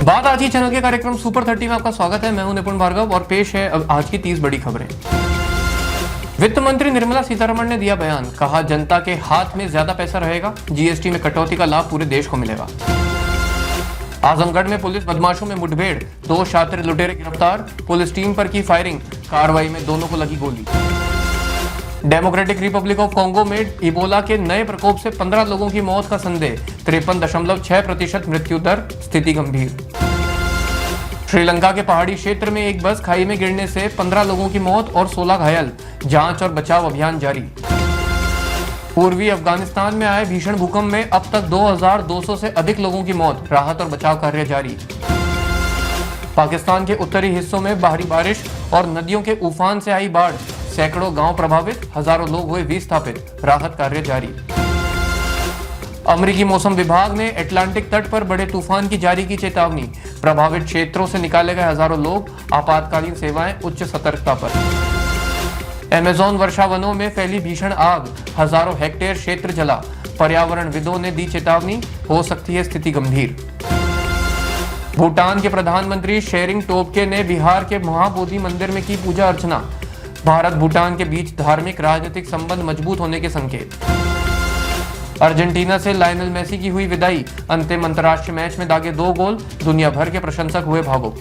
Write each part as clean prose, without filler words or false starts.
बात आज ही चैनल के कार्यक्रम सुपर 30 में आपका स्वागत है। मैं हूं निपुण भार्गव और पेश है अब आज की 30 बड़ी खबरें। वित्त मंत्री निर्मला सीतारमण ने दिया बयान, कहा जनता के हाथ में ज्यादा पैसा रहेगा, जीएसटी में कटौती का लाभ पूरे देश को मिलेगा। आजमगढ़ में पुलिस बदमाशों में मुठभेड़, 2 शातिर लुटेरे गिरफ्तार, पुलिस टीम पर की फायरिंग, कार्रवाई में दोनों को लगी गोली। डेमोक्रेटिक रिपब्लिक ऑफ कॉन्गो में इबोला के नए प्रकोप से 15 लोगों की मौत का संदेह, 53.6% मृत्यु दर, स्थिति गंभीर। श्रीलंका के पहाड़ी क्षेत्र में एक बस खाई में गिरने से 15 लोगों की मौत और 16 घायल, जांच और बचाव अभियान जारी। पूर्वी अफगानिस्तान में आए भीषण भूकंप में अब तक 2200 से अधिक लोगों की मौत, राहत और बचाव कार्य जारी। पाकिस्तान के उत्तरी हिस्सों में भारी बारिश और नदियों के उफान से आई बाढ़, सैकड़ों गांव प्रभावित, हजारों लोग हुए विस्थापित, राहत कार्य जारी। अमेरिकी मौसम विभाग ने अटलांटिक तट पर बड़े तूफान की जारी की चेतावनी, प्रभावित क्षेत्रों से निकाले गए हजारों लोग, आपातकालीन सेवाएं उच्च सतर्कता पर। अमेज़न वर्षा वनों में फैली भीषण आग, हजारों हेक्टेयर क्षेत्र जला, पर्यावरणविदों ने दी चेतावनी, हो सकती है स्थिति गंभीर। भूटान के प्रधानमंत्री शेरिंग टोब्गे ने बिहार के महाबोधि मंदिर में की पूजा अर्चना, भारत भूटान के बीच धार्मिक राजनीतिक संबंध मजबूत होने के संकेत। अर्जेंटीना से लायनल मेसी की हुई विदाई, अंतिम अंतर्राष्ट्रीय मैच में दागे 2 गोल, दुनिया भर के प्रशंसक हुए भावुक।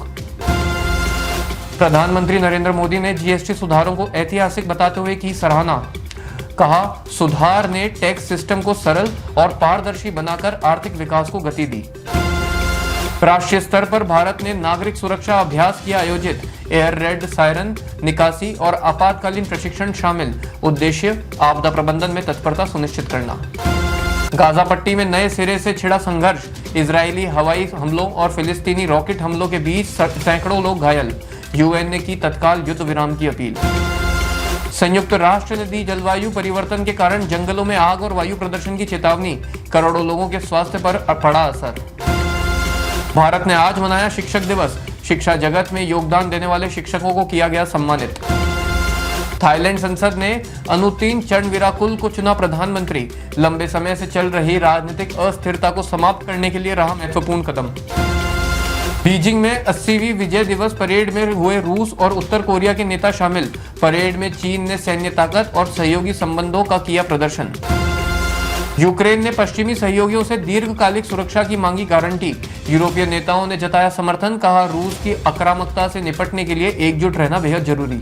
प्रधानमंत्री नरेंद्र मोदी ने जीएसटी सुधारों को ऐतिहासिक बताते हुए की सराहना, कहा सुधार ने टैक्स सिस्टम को सरल और पारदर्शी बनाकर आर्थिक विकास को गति दी। राष्ट्रीय स्तर पर भारत ने नागरिक सुरक्षा अभ्यास किया आयोजित, एयर रेड, सायरन, निकासी और आपातकालीन प्रशिक्षण शामिल, उद्देश्य आपदा प्रबंधन में तत्परता सुनिश्चित करना। गाजा पट्टी में नए सिरे से छिड़ा संघर्ष, इजरायली हवाई हमलों और फिलिस्तीनी रॉकेट हमलों के बीच सैकड़ों लोग घायल, यूएन ने की तत्काल युद्ध विराम की अपील। संयुक्त राष्ट्र ने दी जलवायु परिवर्तन के कारण जंगलों में आग और वायु प्रदूषण की चेतावनी, करोड़ों लोगों के स्वास्थ्य पर पड़ा असर। भारत ने आज मनाया शिक्षक दिवस, शिक्षा जगत में योगदान देने वाले शिक्षकों को किया गया सम्मानित। थाईलैंड संसद ने अनुतीन चंडविराकुल को चुना प्रधानमंत्री, लंबे समय से चल रही राजनीतिक अस्थिरता को समाप्त करने के लिए रहा महत्वपूर्ण कदम। बीजिंग में 80वीं विजय दिवस परेड में हुए रूस और उत्तर कोरिया के नेता शामिल, परेड में चीन ने सैन्य ताकत और सहयोगी संबंधों का किया प्रदर्शन। यूक्रेन ने पश्चिमी सहयोगियों से दीर्घकालिक सुरक्षा की मांगी गारंटी, यूरोपीय नेताओं ने जताया समर्थन, कहा रूस की आक्रामकता से निपटने के लिए एकजुट रहना बेहद जरूरी।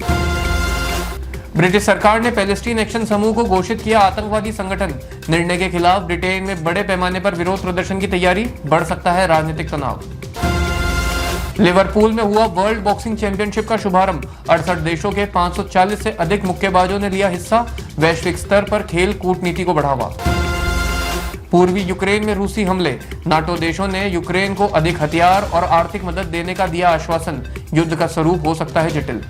ब्रिटिश सरकार ने पैलेस्टीन एक्शन समूह को घोषित किया आतंकवादी संगठन, निर्णय के खिलाफ ब्रिटेन में बड़े पैमाने पर विरोध प्रदर्शन की तैयारी, बढ़ सकता है राजनीतिक तनाव। लिवरपूल में हुआ वर्ल्ड बॉक्सिंग चैंपियनशिप का शुभारंभ, 68 देशों के 540 से अधिक मुक्केबाजों ने लिया हिस्सा, वैश्विक स्तर पर खेल कूटनीति को बढ़ावा। पूर्वी यूक्रेन में रूसी हमले, नाटो देशों ने यूक्रेन को अधिक हथियार और आर्थिक मदद देने का दिया आश्वासन, युद्ध का स्वरूप हो सकता है जटिल।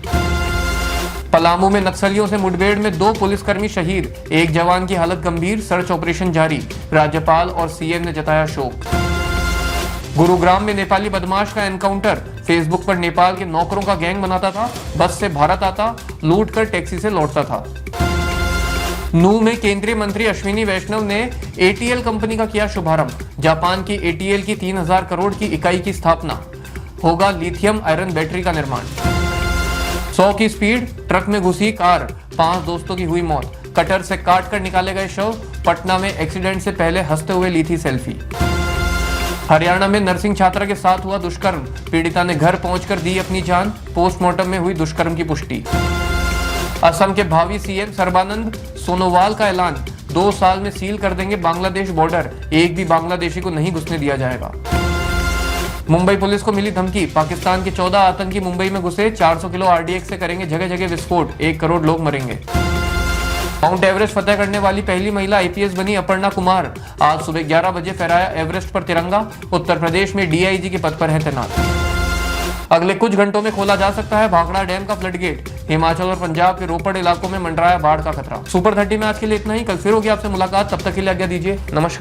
पलामू में नक्सलियों से मुठभेड़ में 2 पुलिसकर्मी शहीद, 1 जवान की हालत गंभीर, सर्च ऑपरेशन जारी, राज्यपाल और सीएम ने जताया शोक। गुरुग्राम में नेपाली बदमाश का एनकाउंटर, फेसबुक पर नेपाल के नौकरों का गैंग बनाता था, बस से भारत आता, लूट कर टैक्सी से लौटता था। नू में केंद्रीय मंत्री अश्विनी वैष्णव ने एटीएल कंपनी का किया शुभारंभ, जापान की एटीएल की 3000 करोड़ की इकाई की स्थापना, होगा लिथियम आयरन बैटरी का निर्माण। 100 की स्पीड, ट्रक में घुसी कार, 5 दोस्तों की हुई मौत, कटर से काट कर निकाले गए शव, पटना में एक्सीडेंट से पहले हंसते हुए ली थी सेल्फी। हरियाणा में नर्सिंग छात्रा के साथ हुआ दुष्कर्म, पीड़िता ने घर पहुंचकर दी अपनी जान, पोस्टमार्टम में हुई दुष्कर्म की पुष्टि। असम के भावी सीएम सर्बानंद सोनोवाल का ऐलान, 2 साल में सील कर देंगे बांग्लादेश बॉर्डर, एक भी बांग्लादेशी को नहीं घुसने दिया जाएगा। मुंबई पुलिस को मिली धमकी, पाकिस्तान के 14 आतंकी मुंबई में घुसे, 400 किलो आरडीएक्स से करेंगे जगह जगह विस्फोट, 1 करोड़ लोग मरेंगे। माउंट एवरेस्ट फतेह करने वाली पहली महिला आईपीएस बनी अपर्णा कुमार, आज सुबह 11 बजे फहराया एवरेस्ट पर तिरंगा, उत्तर प्रदेश में डीआईजी के पद पर है तैनात। अगले कुछ घंटों में खोला जा सकता है भाखड़ा डैम का फ्लड गेट, हिमाचल और पंजाब के रोपड़ इलाकों में मंडराया बाढ़ का खतरा। सुपर 30 में आज के लिए इतना ही, कल फिर होगी आपसे मुलाकात, तब तक के लिए आज्ञा दीजिए, नमस्कार।